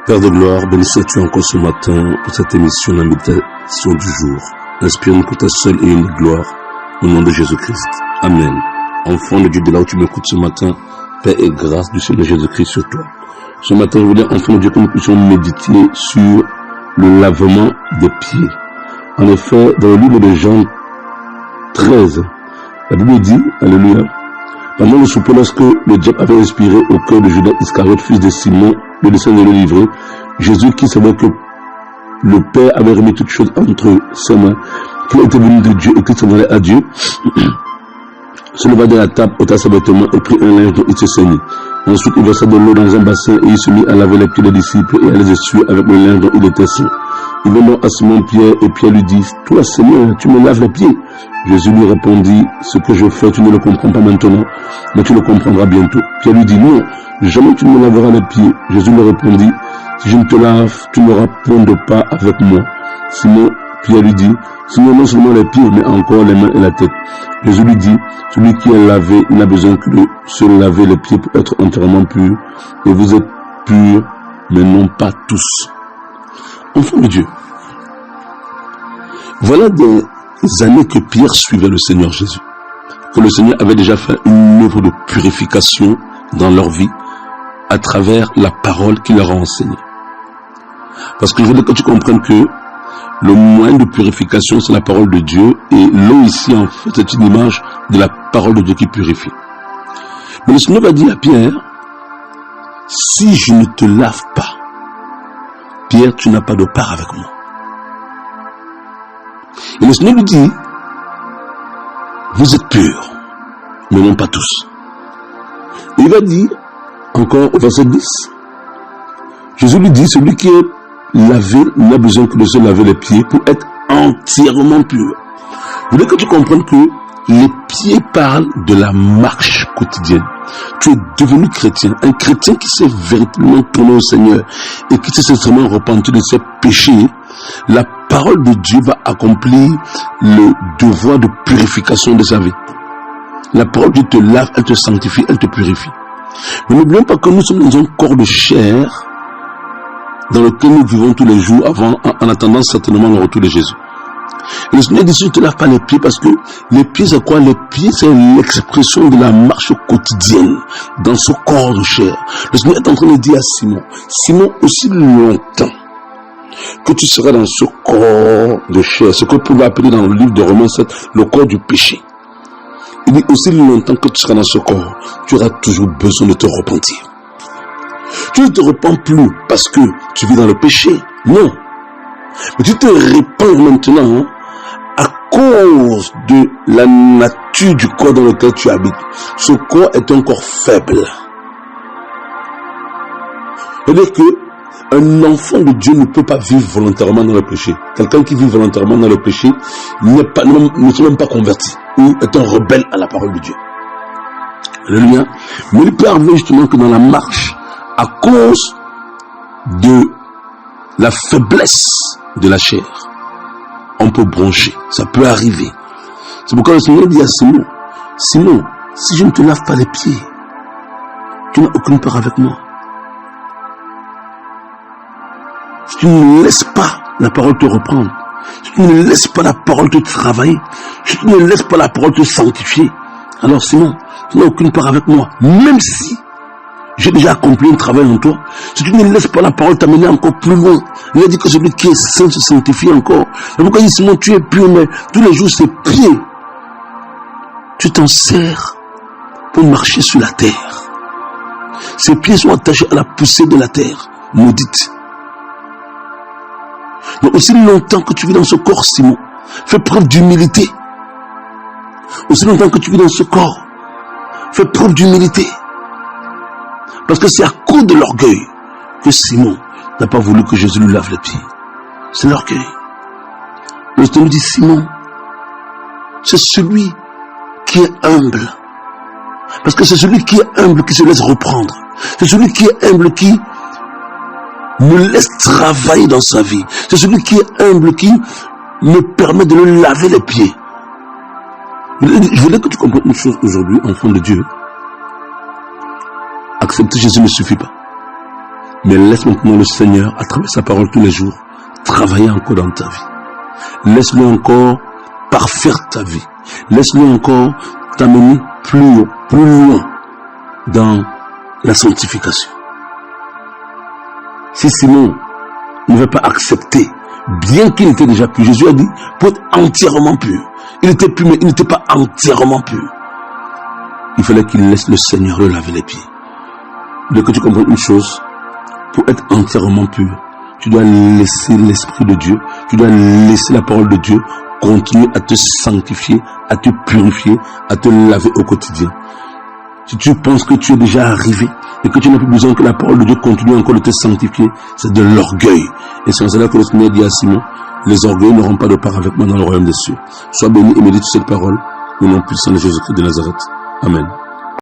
Père de gloire, béni sois-tu encore ce matin pour cette émission, la méditation du jour. Inspire-nous pour ta seule et unique gloire, au nom de Jésus-Christ. Amen. Enfant de Dieu, de là où tu m'écoutes ce matin, paix et grâce du Seigneur Jésus-Christ sur toi. Ce matin, je voulais, enfant de Dieu, que nous puissions méditer sur le lavement des pieds. En effet, dans le livre de Jean 13, la Bible dit, alléluia, pendant le souper, lorsque le diable avait inspiré au cœur de Judas Iscariote, fils de Simon, le dessein de le livrer, Jésus, qui savait que le Père avait remis toutes choses entre ses mains, qu'il était venu de Dieu et qu'il s'en allait à Dieu, se leva de la table, ôta ses vêtements et prit un linge dont il se ceignit. Ensuite, il versa de l'eau dans un bassin et il se mit à laver les pieds des disciples et à les essuyer avec le linge dont il était saint. Il vint donc à Simon-Pierre et Pierre lui dit, « Toi, Seigneur, tu me laves les pieds. » Jésus lui répondit, « Ce que je fais, tu ne le comprends pas maintenant, mais tu le comprendras bientôt. » Pierre lui dit, « Non, jamais tu ne me laveras les pieds. » Jésus lui répondit, « Si je ne te lave, tu n'auras point de part avec moi. » Simon, Pierre lui dit, « Seigneur, non seulement les pieds, mais encore les mains et la tête. » Jésus lui dit, « Celui qui est lavé n'a besoin que de se laver les pieds pour être entièrement pur. Et vous êtes purs, mais non pas tous. » Enfant de Dieu, voilà des années que Pierre suivait le Seigneur Jésus, que le Seigneur avait déjà fait une œuvre de purification dans leur vie à travers la parole qu'il leur a enseignée. Parce que je voulais que tu comprennes que le moyen de purification, c'est la parole de Dieu, et l'eau ici, en fait, c'est une image de la parole de Dieu qui purifie. Mais le Seigneur va dire à Pierre, si je ne te lave pas, Pierre, tu n'as pas de part avec moi. Et le Seigneur lui dit, vous êtes purs, mais non pas tous. Et il va dire, encore au verset 10, Jésus lui dit, celui qui est lavé n'a besoin que de se laver les pieds pour être entièrement pur. Je voudrais que tu comprennes que les pieds parlent de la marche quotidienne. Tu es devenu chrétien, un chrétien qui s'est véritablement tourné au Seigneur et qui s'est sincèrement repenti de ses péchés. La parole de Dieu va accomplir le devoir de purification de sa vie. La parole de Dieu te lave, elle te sanctifie, elle te purifie. Mais n'oublions pas que nous sommes dans un corps de chair dans lequel nous vivons tous les jours en attendant certainement le retour de Jésus. Et le Seigneur dit, si tu ne te laves pas les pieds, parce que les pieds, c'est quoi? Les pieds, c'est l'expression de la marche quotidienne dans ce corps de chair. Le Seigneur est en train de dire à Simon, Simon, aussi longtemps que tu seras dans ce corps de chair, ce que vous pouvez appeler dans le livre de Romains 7, le corps du péché. Il dit, aussi longtemps que tu seras dans ce corps, tu auras toujours besoin de te repentir. Tu ne te repens plus parce que tu vis dans le péché, non. Mais tu te répands maintenant à cause de la nature du corps dans lequel tu habites. Ce corps est un corps faible. C'est-à-dire qu'un enfant de Dieu ne peut pas vivre volontairement dans le péché. Quelqu'un qui vit volontairement dans le péché ne s'est même pas converti ou est un rebelle à la parole de Dieu. Alléluia. Mais il peut arriver justement que dans la marche, à cause de la faiblesse de la chair, on peut broncher. Ça peut arriver. C'est pourquoi le Seigneur dit à Simon, Simon, si je ne te lave pas les pieds, tu n'as aucune part avec moi. Si tu ne laisses pas la parole te reprendre, si tu ne laisses pas la parole te travailler, si tu ne laisses pas la parole te sanctifier, alors Simon, tu n'as aucune part avec moi. Même si j'ai déjà accompli un travail en toi, si tu ne laisses pas la parole t'amener encore plus loin, il a dit que celui qui est saint se sanctifie encore. C'est pourquoi il dit, Simon, tu es pur, mais tous les jours, ces pieds, tu t'en sers pour marcher sur la terre. Ces pieds sont attachés à la poussée de la terre, maudite. Donc aussi longtemps que tu vis dans ce corps, Simon, fais preuve d'humilité. Aussi longtemps que tu vis dans ce corps, fais preuve d'humilité. Parce que c'est à cause de l'orgueil que Simon n'a pas voulu que Jésus lui lave les pieds. C'est l'orgueil. Le Seigneur dit, Simon, c'est celui qui est humble. Parce que c'est celui qui est humble qui se laisse reprendre. C'est celui qui est humble qui me laisse travailler dans sa vie. C'est celui qui est humble qui me permet de le laver les pieds. Je voulais que tu comprennes une chose aujourd'hui, enfant de Dieu. Accepter Jésus ne suffit pas. Mais laisse maintenant le Seigneur, à travers sa parole tous les jours, travailler encore dans ta vie. Laisse-le encore parfaire ta vie. Laisse-le encore t'amener plus haut, plus loin dans la sanctification. Si Simon ne veut pas accepter, bien qu'il était déjà pur, Jésus a dit, pour être entièrement pur. Il était pur, mais il n'était pas entièrement pur. Il fallait qu'il laisse le Seigneur le laver les pieds. Dès que tu comprends une chose, pour être entièrement pur, tu dois laisser l'Esprit de Dieu, tu dois laisser la parole de Dieu continuer à te sanctifier, à te purifier, à te laver au quotidien. Si tu penses que tu es déjà arrivé et que tu n'as plus besoin que la parole de Dieu continue encore de te sanctifier, c'est de l'orgueil. Et c'est pour cela que le Seigneur dit à Simon, les orgueils n'auront pas de part avec moi dans le royaume des cieux. Sois béni et médite sur cette parole, au nom puissant de Jésus-Christ de Nazareth. Amen.